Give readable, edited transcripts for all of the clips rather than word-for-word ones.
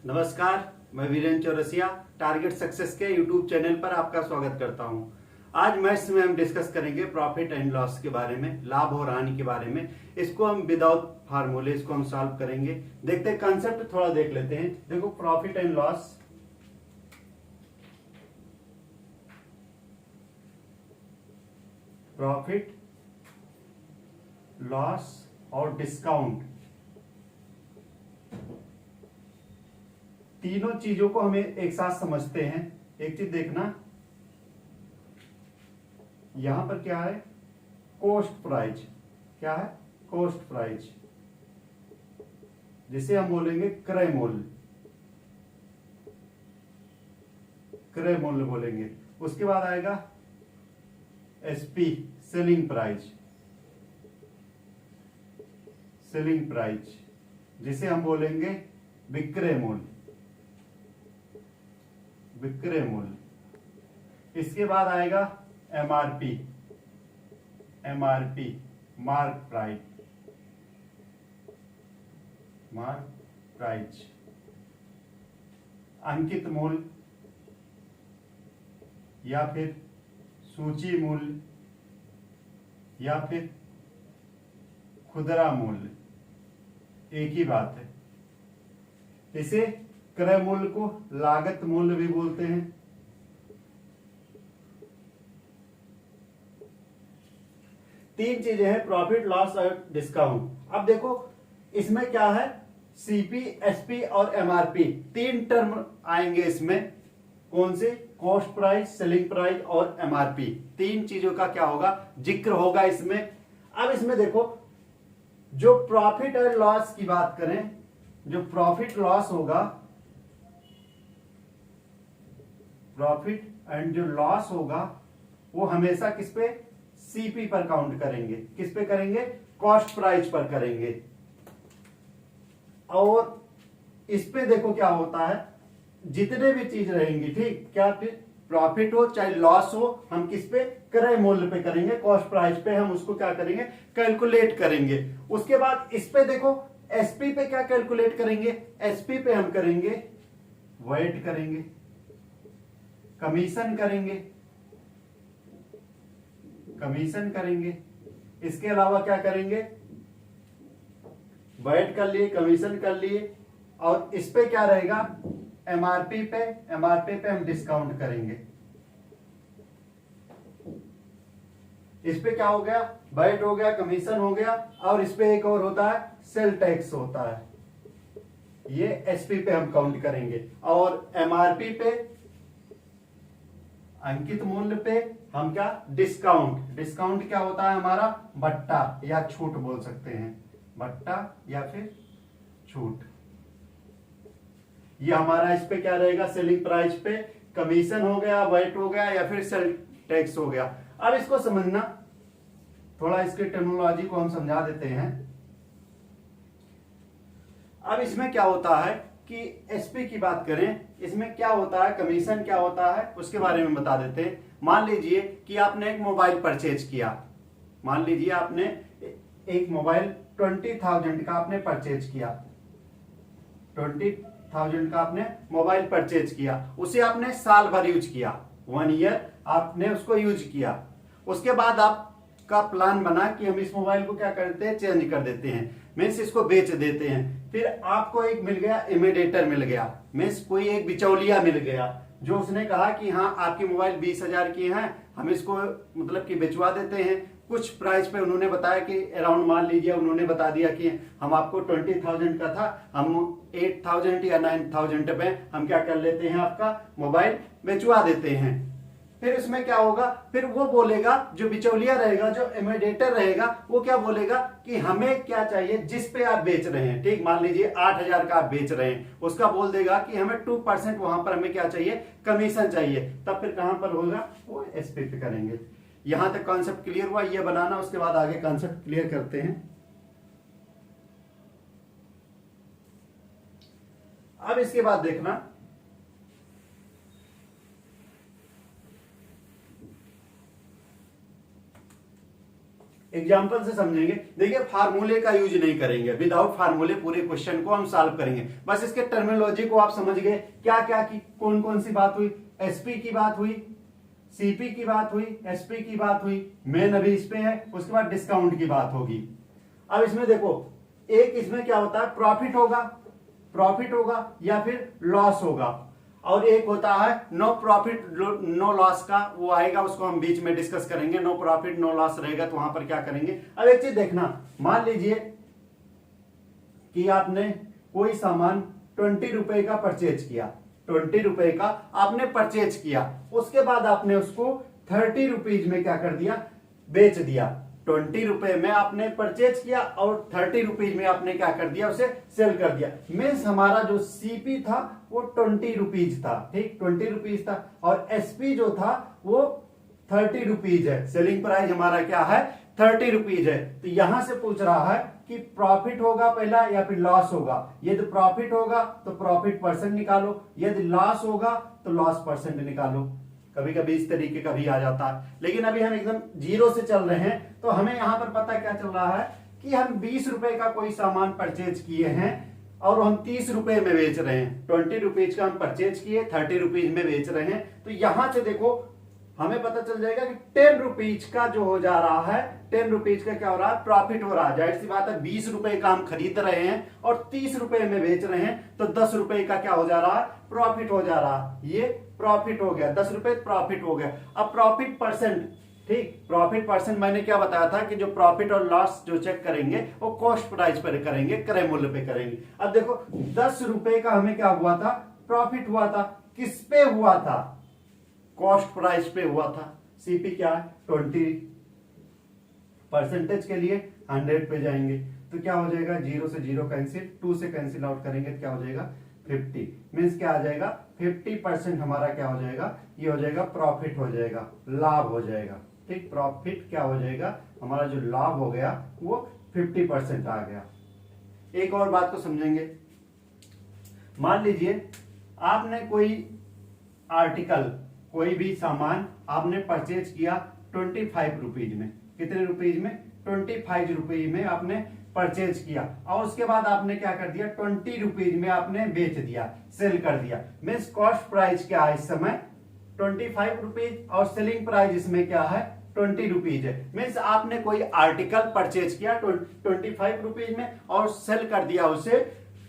नमस्कार, मैं Virendra Chaurasia target success के यूट्यूब चैनल पर आपका स्वागत करता हूं। आज मैथ्स में हम डिस्कस करेंगे प्रॉफिट एंड लॉस के बारे में, लाभ और हानि के बारे में। इसको हम विदाउट फार्मूले इसको हम सॉल्व करेंगे। देखते हैं, कंसेप्ट थोड़ा देख लेते हैं। देखो, profit and loss, profit, loss और डिस्काउंट, तीनों चीजों को हमें एक साथ समझते हैं। एक चीज देखना, यहां पर क्या है, कॉस्ट प्राइस। क्या है? कॉस्ट प्राइस, जिसे हम बोलेंगे क्रय मूल्य, क्रय मूल्य बोलेंगे। उसके बाद आएगा SP, selling price, selling price, जिसे हम बोलेंगे विक्रय मूल्य, विक्रय मूल्य। इसके बाद आएगा MRP, MRP, mark price, mark price. अंकित मूल्य या फिर सूची मूल्य या फिर खुदरा मूल्य, एक ही बात है। इसे क्रय मूल्य को लागत मूल्य भी बोलते हैं। तीन चीजें हैं, प्रॉफिट, लॉस और डिस्काउंट। अब देखो, इसमें क्या है, सीपी, एसपी और एमआरपी, तीन टर्म आएंगे इसमें। कौन से? कॉस्ट प्राइस, सेलिंग प्राइस और एमआरपी। तीन चीजों का क्या होगा, जिक्र होगा इसमें। अब इसमें देखो, जो प्रॉफिट और लॉस की बात करें, जो प्रॉफिट लॉस होगा, प्रॉफिट एंड जो लॉस होगा, वो हमेशा किस पे? सीपी पर काउंट करेंगे। किस पे करेंगे? कॉस्ट प्राइस पर करेंगे। और इस पे देखो क्या होता है, जितने भी चीज रहेंगी, ठीक, क्या फिर प्रॉफिट हो चाहे लॉस हो, हम किस पे? क्रय मूल्य पे करेंगे, कॉस्ट प्राइस पे हम उसको क्या करेंगे? कैलकुलेट करेंगे। उसके बाद इस पे देखो, एसपी पे क्या कैलकुलेट करेंगे? एसपी पे हम करेंगे वेट करेंगे, कमीशन करेंगे, कमीशन करेंगे। इसके अलावा क्या करेंगे? वेट कर लिए, कमीशन कर लिए। और इस पे क्या रहेगा? एमआरपी पे, एमआरपी पे हम डिस्काउंट करेंगे। इस पे क्या हो गया? वेट हो गया, कमीशन हो गया, और इस पे एक और होता है, सेल टैक्स होता है। ये एसपी पे हम काउंट करेंगे। और एमआरपी पे, अंकित मूल्य पे हम क्या? डिस्काउंट। डिस्काउंट क्या होता है हमारा? भट्टा या छूट बोल सकते हैं, भट्टा या फिर छूट। ये हमारा इस पे क्या रहेगा? सेलिंग प्राइस पे कमीशन हो गया, वेट हो गया या फिर सेल टैक्स हो गया। अब इसको समझना, थोड़ा इसके टर्मिनोलॉजी को हम समझा देते हैं। अब इसमें क्या होता है कि एसपी की बात करें, इसमें क्या होता है, कमीशन क्या होता है, उसके बारे में बता देते हैं। मान लीजिए कि आपने एक मोबाइल परचेज किया। मान लीजिए आपने एक मोबाइल 20,000 का आपने परचेज किया, 20,000 का आपने मोबाइल परचेज किया। उसे आपने साल भर यूज किया, 1 ईयर आपने उसको यूज किया। उसके बाद आपका प्लान बना कि हम इस मोबाइल को क्या करते हैं, चेंज कर देते हैं, मीन्स इसको बेच देते हैं। फिर आपको एक मिल गया, इमीडिएटर मिल गया, मीन्स कोई एक बिचौलिया मिल गया, जो उसने कहा कि हाँ आपकी मोबाइल 20,000 की है, हम इसको मतलब कि बेचवा देते हैं। कुछ प्राइस पे उन्होंने बताया कि अराउंड, मान लीजिए उन्होंने बता दिया कि हम आपको 20,000 का था, हम 8,000 या 9,000 पे हम क्या कर लेते हैं, आपका मोबाइल बेचवा देते हैं। फिर इसमें क्या होगा, फिर वो बोलेगा, जो बिचौलिया रहेगा, जो इमीडिएटर रहेगा, वो क्या बोलेगा कि हमें क्या चाहिए, जिस पे आप बेच रहे हैं, ठीक, मान लीजिए 8,000 का आप बेच रहे हैं, उसका बोल देगा कि हमें 2% वहां पर हमें क्या चाहिए, कमीशन चाहिए। तब फिर कहां पर होगा, वो एसपी पे करेंगे। यहां तक कॉन्सेप्ट क्लियर हुआ, ये बनाना, उसके बाद आगे कॉन्सेप्ट क्लियर करते हैं। अब इसके बाद देखना, एग्जाम्पल से समझेंगे। देखिए फार्मूले का यूज नहीं करेंगे, विदाउट फार्मूले पूरे क्वेश्चन को हम सॉल्व करेंगे। बस इसके टर्मिनोलॉजी को आप समझ गए, क्या क्या की कौन कौन सी बात हुई, एसपी की बात हुई, सीपी की बात हुई, एसपी की बात हुई, मेन अभी इस पे है, उसके बाद डिस्काउंट की बात होगी। अब इसमें देखो एक इसमें क्या होता है, प्रॉफिट होगा या फिर लॉस होगा, और एक होता है नो प्रॉफिट नो लॉस का, वो आएगा, उसको हम बीच में डिस्कस करेंगे। नो प्रॉफिट नो लॉस रहेगा तो वहां पर क्या करेंगे। अब एक चीज देखना, मान लीजिए कि आपने कोई सामान 20 रुपए का परचेज किया, 20 रुपए का आपने परचेज किया, उसके बाद आपने उसको 30 रुपीज में क्या कर दिया, बेच दिया। 20 रुपए में आपने परचेज किया और 30 रुपीज में आपने क्या कर दिया, उसे सेल कर दिया। मीन्स हमारा जो सीपी था वो 20 रुपीज था, ठीक 20 रुपीज था, और एसपी जो था वो 30 रुपीज है। सेलिंग प्राइस हमारा क्या है, 30 रुपीज है। तो यहां से पूछ रहा है कि प्रॉफिट होगा पहला या फिर लॉस होगा। यदि प्रॉफिट होगा तो प्रॉफिट परसेंट निकालो, यदि लॉस होगा तो लॉस परसेंट निकालो। कभी कभी इस तरीके का भी आ जाता है, लेकिन अभी हम एकदम जीरो से चल रहे हैं। तो हमें यहां पर पता क्या चल रहा है कि हम 20 रुपए का कोई सामान परचेज किए हैं और हम 30 रुपए में बेच रहे हैं। 20 रुपीज का हम परचेज किए, 30 रुपीज में बेच रहे हैं। तो यहां से देखो हमें पता चल जाएगा कि 10 रुपीज का जो हो जा रहा है, 10 रुपीज का क्या हो रहा है, प्रॉफिट हो रहा है। जाहिर सी बात है 20 रुपए का हम खरीद रहे हैं और 30 रुपए में बेच रहे हैं, तो 10 रुपए का क्या हो जा रहा है, प्रॉफिट हो जा रहा है। ये प्रॉफिट हो गया, 10 रुपए प्रॉफिट हो गया। अब प्रॉफिट परसेंट, ठीक प्रॉफिट परसेंट मैंने क्या बताया था कि जो प्रॉफिट और लॉस जो चेक करेंगे वो कॉस्ट प्राइस पर करेंगे, क्रय मूल्य पे करेंगे। अब देखो 10 रुपए का हमें क्या हुआ था, प्रॉफिट हुआ था। किस पे हुआ था, कॉस्ट प्राइस पे हुआ था। सीपी क्या है 20, परसेंटेज के लिए 100 पे जाएंगे तो क्या हो जाएगा, 0 से 0 कैंसिल, 2 से कैंसिल आउट करेंगे तो क्या हो जाएगा 50। मीन्स क्या आ जाएगा 50% हमारा क्या हो जाएगा, ये हो जाएगा प्रॉफिट हो जाएगा, लाभ हो जाएगा। ठीक प्रॉफिट क्या हो जाएगा, हमारा जो लाभ हो गया वो 50% आ गया। एक और बात को समझेंगे, मान लीजिए आपने कोई आर्टिकल, कोई भी सामान आपने परचेज किया 25 रुपीज में। कितने रुपीज में, 25 रुपीज में आपने परचेज किया, और उसके बाद आपने क्या कर दिया, 20 रुपीज में आपने बेच दिया, सेल कर दिया। मीन्स कॉस्ट प्राइस क्या है इस समय 25 रुपीज और सेलिंग प्राइस इसमें क्या है 20 रुपीज है। मीन्स आपने कोई आर्टिकल परचेज किया 25 रुपीज में और सेल कर दिया उसे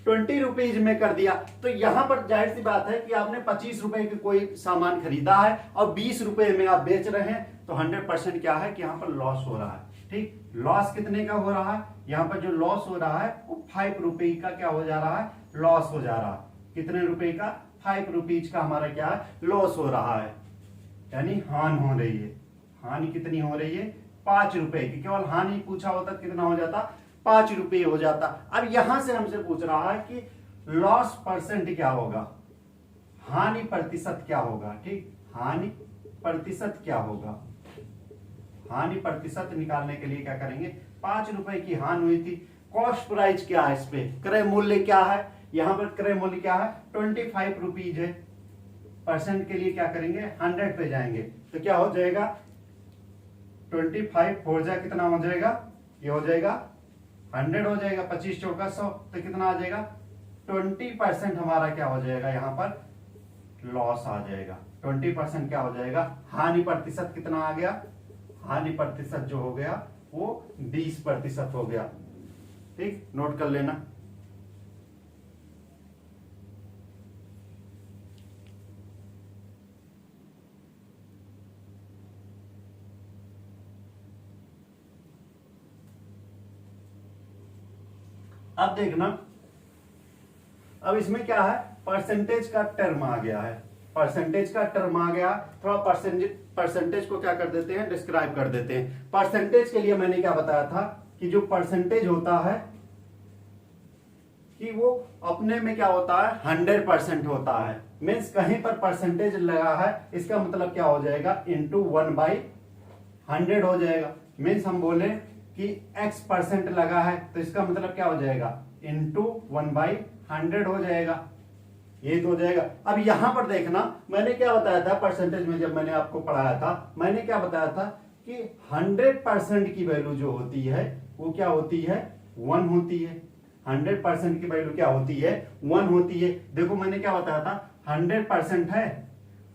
20 रुपीज में कर दिया। तो यहां पर जाहिर सी बात है कि आपने 25 रुपए की कोई सामान खरीदा है और 20 रुपए में आप बेच रहे हैं, तो 100% क्या है कि यहाँ पर लॉस हो रहा है। ठीक लॉस कितने का हो रहा है, यहाँ पर जो लॉस हो रहा है वो 5 रुपए का क्या हो जा रहा है, लॉस हो जा रहा है। कितने रुपए का, 5 रुपीज का हमारा क्या है, लॉस हो रहा है, यानी हानि हो रही है। हानि कितनी हो रही है, 5 रुपए की। केवल हानि पूछा होता कितना हो जाता, 5 रुपये हो जाता। अब यहां से हमसे पूछ रहा है कि लॉस परसेंट क्या होगा, हानि प्रतिशत क्या होगा। ठीक हानि प्रतिशत क्या होगा, हानि प्रतिशत निकालने के लिए क्या करेंगे, 5 रुपए की हानि हुई थी। कॉस्ट प्राइस क्या है, इस पे क्रय मूल्य क्या है, यहां पर क्रय मूल्य क्या है 25 रुपीज है। परसेंट के लिए क्या करेंगे 100 पे जाएंगे तो क्या हो जाएगा 25 हो जाए कितना हो जाएगा, ये हो जाएगा 100 हो जाएगा, 25 चौका 100 तो कितना आ जाएगा 20% हमारा क्या हो जाएगा, यहाँ पर लॉस आ जाएगा। 20% क्या हो जाएगा, हानि प्रतिशत कितना आ गया, हानि प्रतिशत जो हो गया वो 20% हो गया। ठीक नोट कर लेना। अब देखना, अब इसमें क्या है परसेंटेज का टर्म आ गया है, परसेंटेज का टर्म आ गया। थोड़ा परसेंटेज को क्या कर देते हैं, डिस्क्राइब कर देते हैं। परसेंटेज के लिए मैंने क्या बताया था कि जो परसेंटेज होता है कि वो अपने में क्या होता है 100% होता है। मीन्स कहीं पर परसेंटेज लगा है इसका मतलब क्या हो जाएगा इंटू 1/100 हो जाएगा। मीन्स हम बोले कि x% लगा है तो इसका मतलब क्या हो जाएगा इंटू 1/100 हो जाएगा, ये तो हो जाएगा। अब यहां पर देखना मैंने क्या बताया था परसेंटेज में, जब मैंने आपको पढ़ाया था मैंने क्या बताया था कि 100% की वैल्यू जो होती है वो क्या होती है, 1 होती है। 100% की वैल्यू क्या होती है, 1 होती है। देखो मैंने क्या बताया था, 100% है,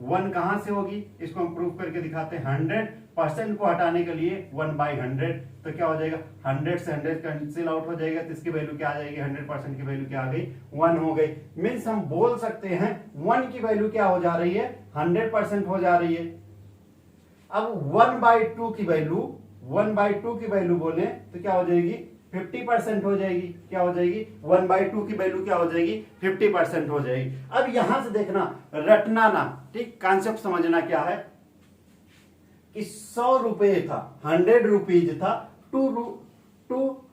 1 कहां से होगी, इसको हम प्रूफ करके दिखाते हैं। 100% को हटाने के लिए 1/100, तो क्या हो जाएगा, 100 से 100 कैंसिल आउट हो जाएगा, तो इसकी वैल्यू क्या आ जाएगी, 100% की वैल्यू क्या आ गई, 1 हो गई। मीन्स हम बोल सकते हैं 1 की वैल्यू क्या हो जा रही है, 100% हो जा रही है। अब 1/2 की वैल्यू, 1/2 की वैल्यू बोले तो क्या हो जाएगी, 50% हो जाएगी। क्या हो जाएगी, 1/2 की वैल्यू क्या हो जाएगी, 50% हो जाएगी। अब यहां से देखना, रटना ना, ठीक, कॉन्सेप्ट समझना क्या है कि 100 रुपए था, 100 रुपीज था, टू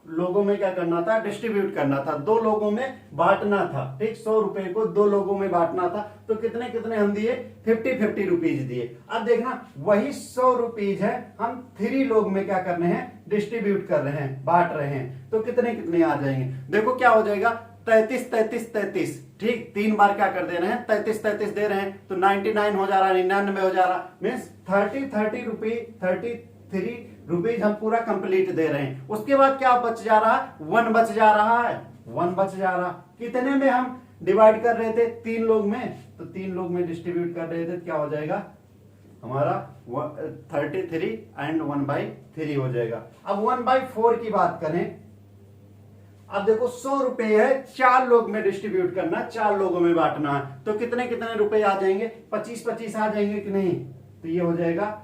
लोगों में क्या करना था, डिस्ट्रीब्यूट करना था, 2 लोगों में बांटना था, ठीक, 100 रुपए को 2 लोगों में बांटना था, तो कितने कितने हम दिए, 50-50 रुपीज दिए। अब देखना वही 100 रुपीज है, हम 3 लोग में क्या करने हैं, डिस्ट्रीब्यूट कर रहे हैं, बांट रहे हैं, तो कितने कितने आ जाएंगे। देखो क्या हो जाएगा, 33-33-33, ठीक, 3 बार क्या कर दे रहे हैं, 33-33 दे रहे हैं, तो 99 हो जा रहा है, 99 हो जा रहा, मीन्स 33 रुपीज हम पूरा कंप्लीट दे रहे हैं। उसके बाद क्या बच जा रहा है, 1 बच जा रहा है, 1 बच जा रहा। कितने में हम डिवाइड कर रहे थे, 3 लोग में, तो 3 लोग में डिस्ट्रीब्यूट कर रहे थे, तो क्या हो जाएगा हमारा 33 एंड 1/3 हो जाएगा। अब 1/4 की बात करें, अब देखो 100 रुपए है, 4 लोग में डिस्ट्रीब्यूट करना, 4 लोगों में बांटना है, तो कितने कितने रुपए आ जाएंगे, 25-25 आ जाएंगे कि नहीं, तो ये हो जाएगा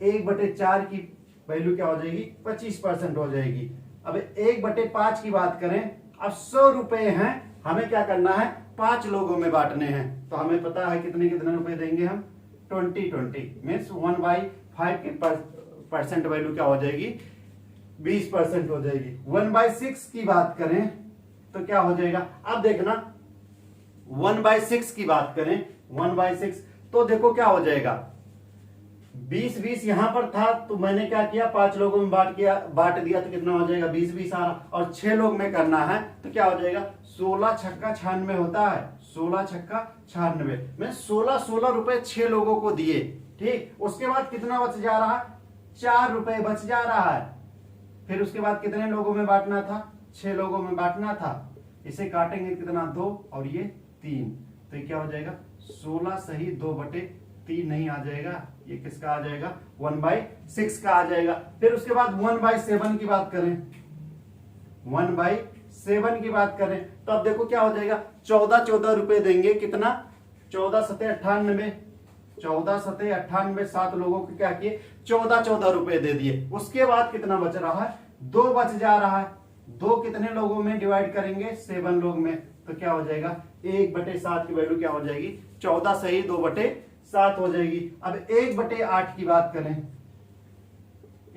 1/4 की वैल्यू क्या हो जाएगी, 25% हो जाएगी। अब 1/5 की बात करें, अब 100 रुपए हैं, हमें क्या करना है, 5 लोगों में बांटने हैं, तो हमें पता है कितने कितने रुपए देंगे हम, 20-20, मीन्स 1/5 की परसेंट वैल्यू क्या हो जाएगी, 20% हो जाएगी। 1/6 की बात करें तो क्या हो जाएगा, अब देखना 1/6 की बात करें, 1/6 तो देखो क्या हो जाएगा, 20-20 यहां पर था, तो मैंने क्या किया, 5 लोगों में बांट दिया, तो कितना हो जाएगा, 20-20 आ रहा, और 6 लोग में करना है, तो क्या हो जाएगा, 16 छक्का 96 होता है, 16 छक्का 96 में 16 रुपए 6 लोगों को दिए, ठीक। उसके बाद कितना बच जा रहा है, 4 रुपए बच जा रहा है। फिर उसके बाद कितने लोगों में बांटना था, 6 लोगों में बांटना था, इसे काटेंगे कितना, 2 और ये 3, तो ये क्या हो जाएगा, 16 सही 2/3 नहीं आ जाएगा, ये किसका आ जाएगा, 1/6 का आ जाएगा। फिर उसके बाद 1/7 की बात करें, 1/7 की बात करें, तो अब देखो क्या हो जाएगा, 14 रुपए देंगे, कितना, 14×7 = 98, 14×7 = 98, 7 लोगों को क्या किए, 14 रुपए दे दिए। उसके बाद कितना बच रहा है, 2 बच जा रहा है, 2 कितने लोगों में डिवाइड करेंगे, 7 लोग में, तो क्या हो जाएगा, 1/7 की वैल्यू क्या हो जाएगी, 14 सही 2/7 हो जाएगी। अब 1/8 की बात करें,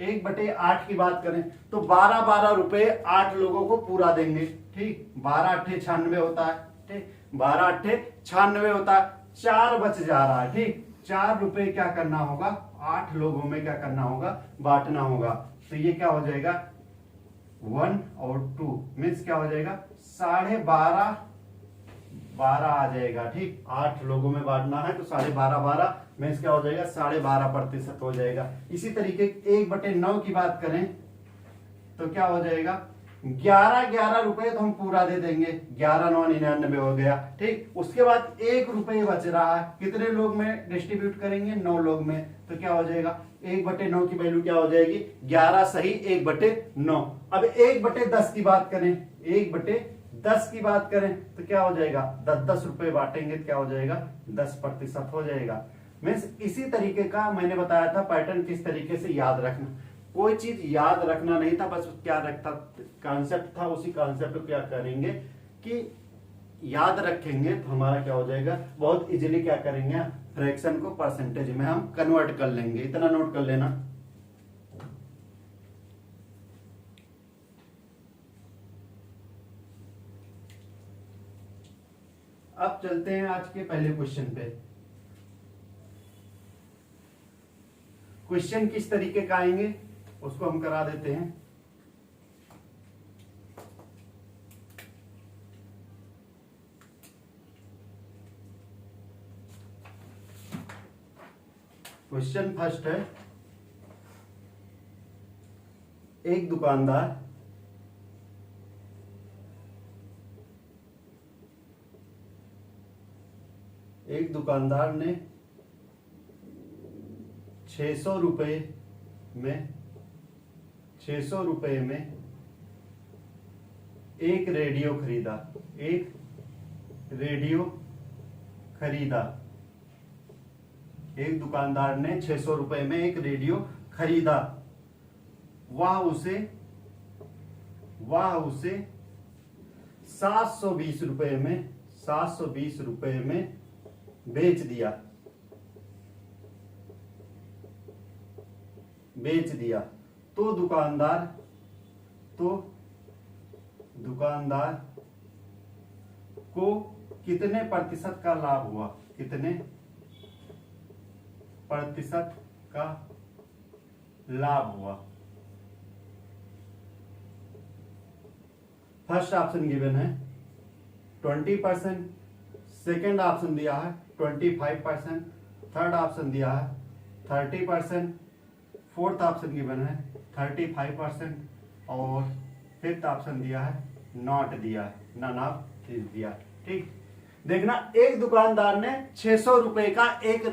1/8 की बात करें, तो 12 रुपए 8 लोगों को पूरा देंगे, ठीक, 12×8 = 96 होता है, ठीक, 12×8 = 96 होता है, 4 बच जा रहा है, ठीक, 4 रुपए क्या करना होगा, 8 लोगों में क्या करना होगा, बांटना होगा, तो ये क्या हो जाएगा, 1 और 2 मीन्स क्या हो जाएगा, 12.5 आ जाएगा, ठीक, 8 लोगों में बांटना है, तो 12.5 मीन्स क्या हो जाएगा, 12.5% हो जाएगा। इसी तरीके 1/9 की बात करें तो क्या हो जाएगा, 11 रुपए तो हम पूरा दे देंगे, 11×9 = 99 हो गया, ठीक। उसके बाद 1 रुपए बच रहा है, कितने लोग में डिस्ट्रीब्यूट करेंगे, 9 लोग में, तो क्या हो जाएगा, 1/9 की वैल्यू क्या हो जाएगी, 11 सही 1/9। अब 1/10 की बात करें, 1/10 की बात करें तो क्या हो जाएगा, 10 रुपए बांटेंगे तो क्या हो जाएगा, 10% हो जाएगा। मीन्स इसी तरीके का मैंने बताया था पैटर्न, किस तरीके से याद रखना, कोई चीज याद रखना नहीं था, बस क्या रखता कॉन्सेप्ट था, उसी कॉन्सेप्ट को क्या करेंगे कि याद रखेंगे, तो हमारा क्या हो जाएगा, बहुत इजीली क्या करेंगे, फ्रैक्शन को परसेंटेज में हम कन्वर्ट कर लेंगे। इतना नोट कर लेना। अब चलते हैं आज के पहले क्वेश्चन पे। क्वेश्चन किस तरीके का आएंगे उसको हम करा देते हैं। क्वेश्चन फर्स्ट है, एक दुकानदार ने 600 रुपए में एक रेडियो खरीदा। एक दुकानदार ने 600 रुपए में एक रेडियो खरीदा। वह उसे 720 रुपए में बेच दिया। तो दुकानदार को कितने प्रतिशत का लाभ हुआ? कितने प्रतिशत का लाभ हुआ? फर्स्ट ऑप्शन गिवन है 20%, सेकेंड ऑप्शन दिया है 25%, थर्ड ऑप्शन दिया है 30%, फोर्थ ऑप्शन गिवन है 35% और फिफ्थ ऑप्शन दिया है नॉट दिया है, नन ऑफ दिस दिया। ठीक, देखना, एक दुकानदार ने 600 रुपए का एक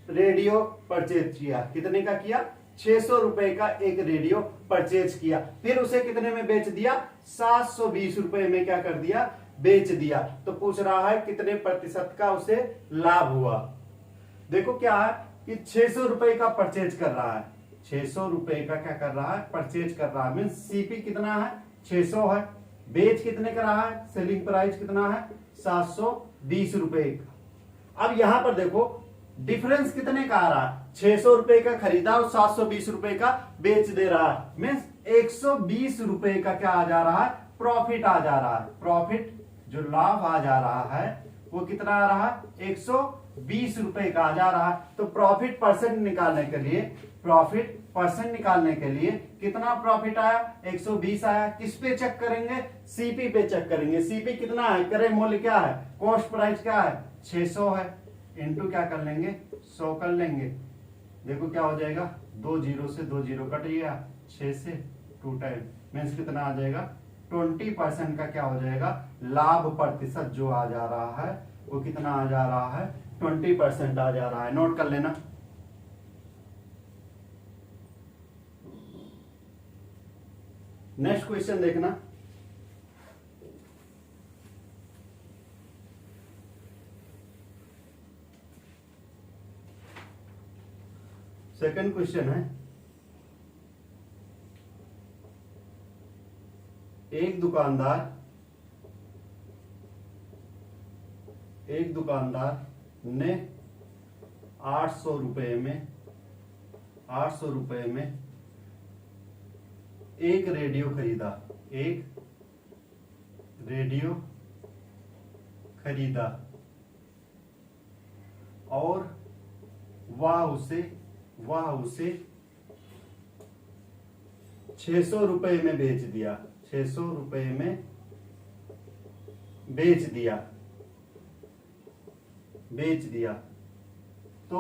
रेडियो परचेज किया। कितने का किया? 600 रुपए का एक रेडियो परचेज किया। फिर उसे कितने में बेच दिया? 720 रुपए में क्या कर दिया? बेच दिया। तो पूछ रहा है कितने प्रतिशत का उसे लाभ हुआ। देखो क्या है कि 600 रुपए का परचेज कर रहा है, 600 रुपए का क्या कर रहा है? परचेज कर रहा है। मीन सीपी कितना है? 600 है। बेच कितने का रहा है? सेलिंग प्राइस कितना है? 720 रुपए का। अब यहां पर देखो डिफरेंस कितने का आ रहा है? 600 रुपए का खरीदा और 720 रुपए का बेच दे रहा है। मीन्स 120 रुपए का क्या आ जा रहा है? प्रॉफिट आ जा रहा है। प्रॉफिट जो लाभ आ जा रहा है वो कितना आ रहा है? 120 रुपए का आ जा रहा है। तो प्रॉफिट परसेंट निकालने के लिए कितना प्रॉफिट आया? 120 आया। किस पे चेक करेंगे? सीपी पे चेक करेंगे। सीपी कितना है? क्रय मूल्य क्या है? कॉस्ट प्राइस क्या है? 600 है। इनटू क्या कर लेंगे? 100 कर लेंगे। देखो क्या हो जाएगा? 2 जीरो से 2 जीरो कट गया, 6 से 2 टाइम मीन्स कितना आ जाएगा? 20% का क्या हो जाएगा? लाभ प्रतिशत जो आ जा रहा है वो कितना आ जा रहा है? 20% आ जा रहा है। नोट कर लेना। नेक्स्ट क्वेश्चन देखना। सेकंड क्वेश्चन है, एक दुकानदार ने 800 रुपए में एक रेडियो खरीदा और वह उसे 600 रुपए में बेच दिया। 600 रुपए में बेच दिया। तो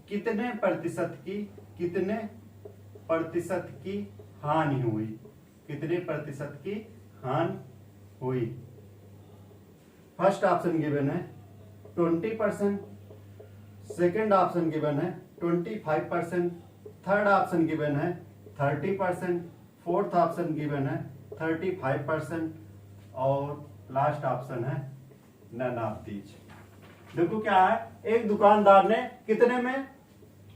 कितने प्रतिशत की हानि हुई? कितने प्रतिशत की हानि हुई? फर्स्ट ऑप्शन गिवन है 20%, सेकेंड ऑप्शन गिवन है 25%, थर्ड ऑप्शन गिवन है 30%, फोर्थ ऑप्शन गिवन है 35% और लास्ट ऑप्शन है नन ऑफ दीज। देखो क्या है, एक दुकानदार ने कितने में?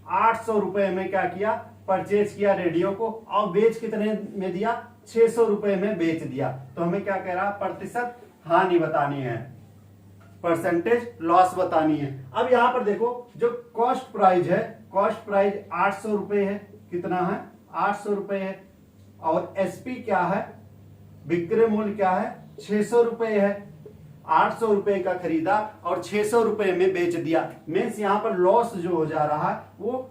800 रुपए में क्या किया? परचेज किया रेडियो को और बेच कितने में दिया? 600 रुपए में बेच दिया। तो हमें क्या कह रहा? प्रतिशत हानि बतानी है, परसेंटेज लॉस बतानी है। अब यहां पर देखो जो कॉस्ट प्राइस है, कॉस्ट प्राइस 800 रुपए है। कितना है? 800 रुपए है। और एसपी क्या है? विक्रय मूल्य क्या है? 600 रुपए है। 800 रुपए का खरीदा और 600 रुपए में बेच दिया। मीन्स यहां पर लॉस जो हो जा रहा है वो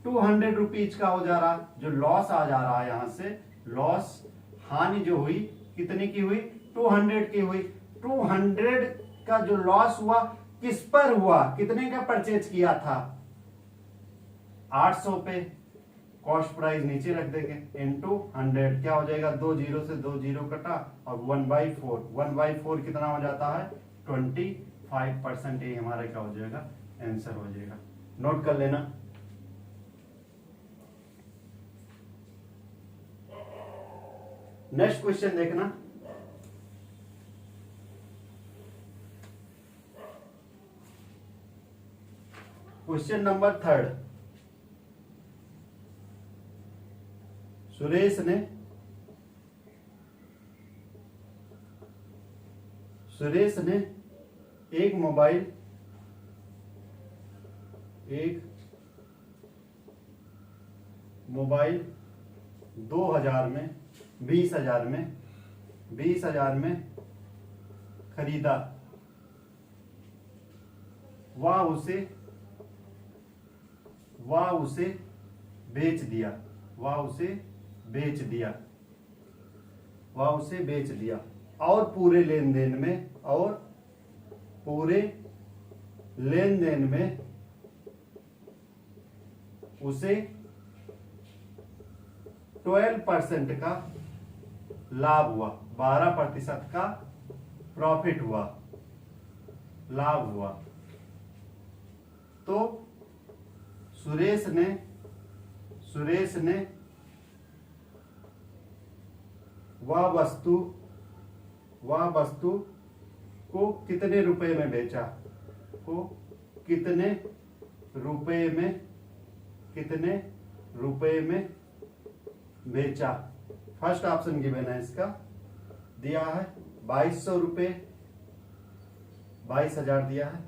200 रुपीज का हो जा रहा है। जो लॉस आ जा रहा है यहां से, लॉस हानि जो हुई कितने की हुई? 200 की हुई। 200 का जो लॉस हुआ किस पर हुआ? कितने का परचेज किया था? 800 पे। कॉस्ट प्राइस नीचे रख देंगे इनटू 100, क्या हो जाएगा, 2 जीरो से 2 जीरो कटा और 1/4, 1/4 कितना हो जाता है, 25%। ये हमारा क्या हो जाएगा, आंसर हो जाएगा। नोट कर लेना। नेक्स्ट क्वेश्चन देखना। Question number 3। सुरेश ने एक मोबाइल 2000 में 20,000 में खरीदा। वह उसे बेच दिया और पूरे लेन देन में उसे 12% का लाभ हुआ, 12% का प्रॉफिट हुआ, लाभ हुआ। तो सुरेश ने वह वस्तु को कितने रुपए में बेचा, कितने रुपए में बेचा। फर्स्ट ऑप्शन गिवन है, इसका दिया है 2200 रुपये, 22,000 दिया है,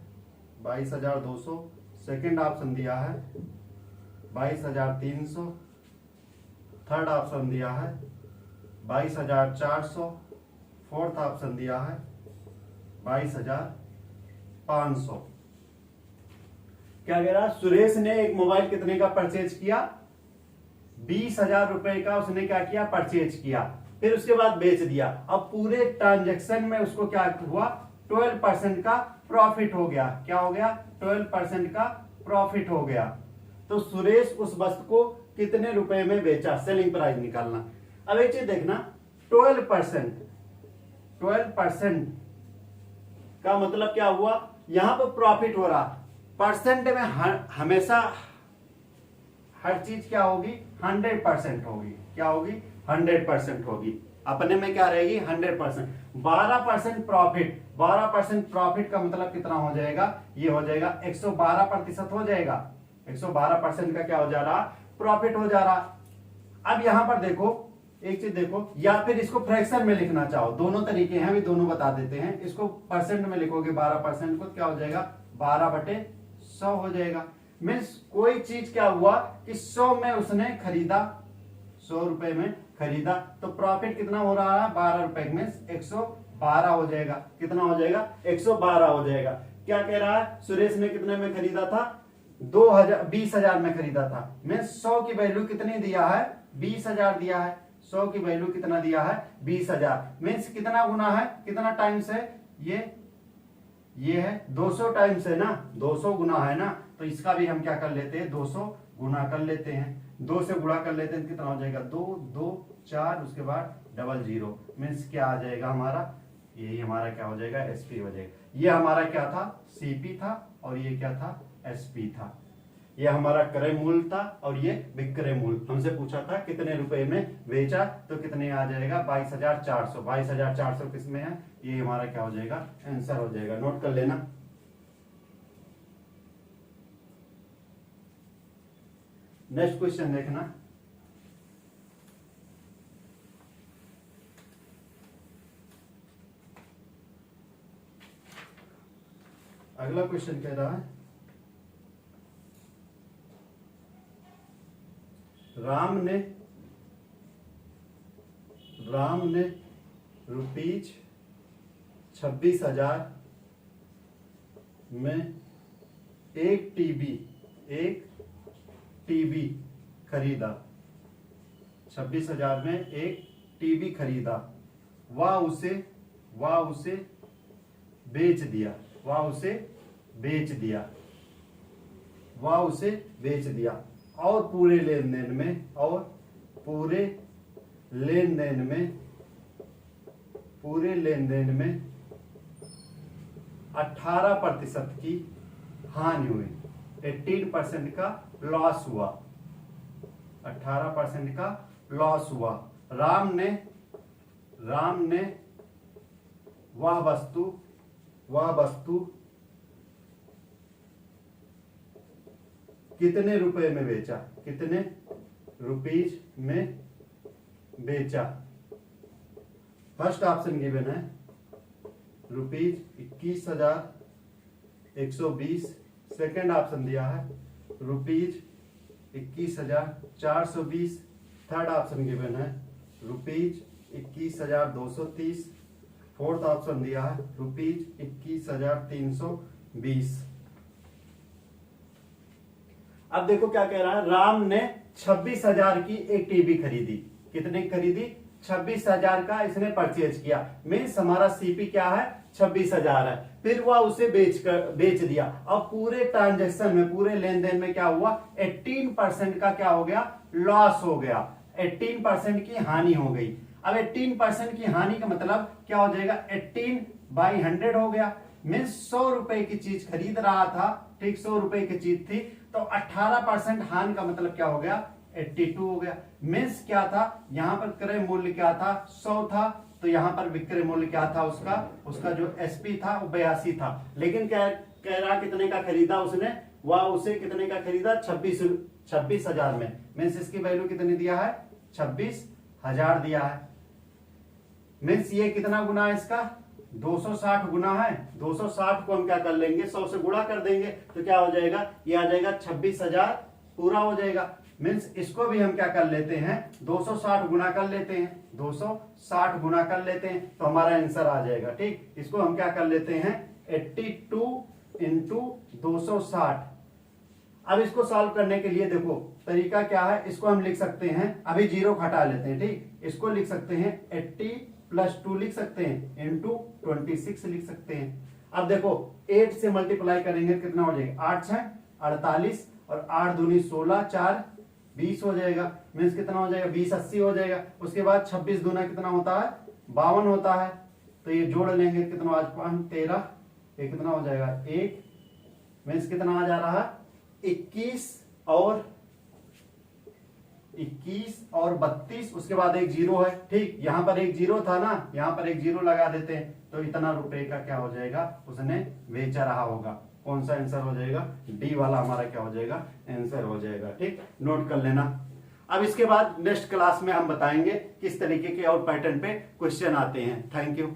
22,200। सेकेंड ऑप्शन दिया है 22,300। थर्ड ऑप्शन दिया है 22,400। फोर्थ ऑप्शन दिया है 22,500। क्या कह रहा, सुरेश ने एक मोबाइल कितने का परचेज किया, 20,000 रुपए का उसने क्या किया, परचेज किया, फिर उसके बाद बेच दिया। अब पूरे ट्रांजैक्शन में उसको क्या हुआ, 12% का प्रॉफिट हो गया। क्या हो गया, 12% का प्रॉफिट हो गया। तो सुरेश उस वस्तु को कितने रुपए में बेचा, सेलिंग प्राइस निकालना। अब एक चीज देखना, 12% का मतलब क्या हुआ, यहां पर प्रॉफिट हो रहा, परसेंट में हमेशा हर चीज क्या होगी, 100% होगी। क्या होगी, 100% होगी। अपने में क्या रहेगी, 100%। 12% प्रॉफिट, 12% प्रॉफिट का मतलब कितना हो जाएगा, ये हो जाएगा 112% हो जाएगा। 112% का क्या हो जा रहा, प्रॉफिट हो जा रहा। अब यहां पर देखो, एक चीज देखो, या फिर इसको फ्रैक्शन में लिखना चाहो, दोनों तरीके हैं, भी दोनों बता देते हैं। इसको परसेंट में लिखोगे 12% को, क्या हो जाएगा, 12/100 हो जाएगा। मीन्स कोई चीज क्या हुआ कि 100 में उसने खरीदा, 100 रुपए में खरीदा, तो प्रॉफिट कितना हो रहा है, 12 रुपए में 112 हो जाएगा। कितना हो जाएगा, 112 हो जाएगा। क्या कह रहा है, सुरेश ने कितने में खरीदा था, 20,000 में खरीदा था। मीन्स 100 की वैल्यू कितनी दिया है, 20,000 दिया है। 100 की वैल्यू कितना दिया है, 20,000। मीन्स कितना गुना है, कितना टाइम्स है, ये है 200 टाइम्स है ना, 200 गुना है ना। तो इसका भी हम क्या कर लेते हैं, 200 गुना कर लेते हैं। 2 से गुणा कर लेते हैं, कितना हो जाएगा, 2 2 4, उसके बाद 00। मीन्स क्या आ जाएगा हमारा, यही हमारा क्या हो जाएगा, एसपी हो जाएगा। ये हमारा क्या था, सीपी था, और ये क्या था, एसपी था। ये हमारा क्रय मूल्य था और ये विक्रय मूल्य। हमसे पूछा था कितने रुपए में बेचा, तो कितने आ जाएगा, 22,400। 22,400 किसमें है, ये हमारा क्या हो जाएगा, आंसर हो जाएगा। नोट कर लेना। नेक्स्ट क्वेश्चन देखना। अगला क्वेश्चन कह रहा है, राम ने रुपीज 26,000 में एक टीवी खरीदा। 26,000 में एक टीवी खरीदा। वह उसे बेच दिया। और पूरे लेन देन में, और पूरे लेन देन में 18% की हानि हुई, 18% का लॉस हुआ, 18% का लॉस हुआ। राम ने वह वस्तु कितने रुपए में बेचा, कितने रुपीज में बेचा। फर्स्ट ऑप्शन गिवन है रुपीज 21,120, सेकेंड ऑप्शन दिया है रुपीज 21,420, थर्ड ऑप्शन गिवन है रुपीज 21,230, फोर्थ ऑप्शन दिया है रुपीज 21,320। अब देखो क्या कह रहा है, राम ने 26,000 की एक टीवी खरीदी। कितने खरीदी? 26,000 का इसने परचेज किया। मीन्स हमारा सीपी क्या है? 26,000 है। फिर वह उसे बेच दिया। अब पूरे ट्रांजेक्शन में, पूरे लेन देन में क्या हुआ? 18% का क्या हो गया? लॉस हो गया। 18% की हानि हो गई। अब 18% की हानि का मतलब क्या हो जाएगा? 18/100 हो गया। मीन्स 100 रुपए की चीज खरीद रहा था, ठीक, 100 रुपए की चीज थी, तो 18% हानि का मतलब क्या हो गया? 82 हो गया। मीन्स क्या था? यहां पर क्रय मूल्य क्या था? 100 था, तो यहां पर विक्रय मूल्य क्या था? उसका जो एसपी था वो 82 था। लेकिन कह रहा कितने का खरीदा उसने? वह उसे कितने का खरीदा? 26,000 में। मीन्स इसकी वैल्यू कितनी दिया है? 26,000 दिया है। मीन्स ये कितना गुना है इसका? 260 गुना है। 260 को हम क्या कर लेंगे? 100 से गुणा कर देंगे, तो क्या हो जाएगा? ये आ जाएगा 26,000 पूरा हो जाएगा। मीन्स इसको भी हम क्या कर लेते हैं? 260 गुना कर लेते हैं, 260 गुना कर लेते हैं, तो हमारा आंसर आ जाएगा। ठीक, इसको हम क्या कर लेते हैं? 82 इंटू 260। अब इसको सॉल्व करने के लिए देखो तरीका क्या है, इसको हम लिख सकते हैं, अभी जीरो हटा लेते हैं, ठीक, इसको लिख सकते हैं 80 + 2 लिख सकते हैं इंटू 26 लिख सकते हैं। अब देखो 8 से मल्टीप्लाई करेंगे कितना हो जाएगा? 8 6 48 और 8 दूनी 16, 4 20 हो जाएगा। मीन्स कितना हो जाएगा? 20 80 हो जाएगा। उसके बाद 26 दूना कितना होता है? 52 होता है। तो ये जोड़ लेंगे कितना? आज 5 13, ये कितना हो जाएगा? 1। मीन्स कितना आ जा रहा है? 21 और 32, उसके बाद एक जीरो है, ठीक, यहां पर एक जीरो था ना, यहां पर एक जीरो लगा देते हैं, तो इतना रुपए का क्या हो जाएगा? उसने बेचा रहा होगा। कौन सा आंसर हो जाएगा? डी वाला हमारा क्या हो जाएगा? आंसर हो जाएगा। ठीक, नोट कर लेना। अब इसके बाद नेक्स्ट क्लास में हम बताएंगे किस तरीके के और पैटर्न पे क्वेश्चन आते हैं। Thank you.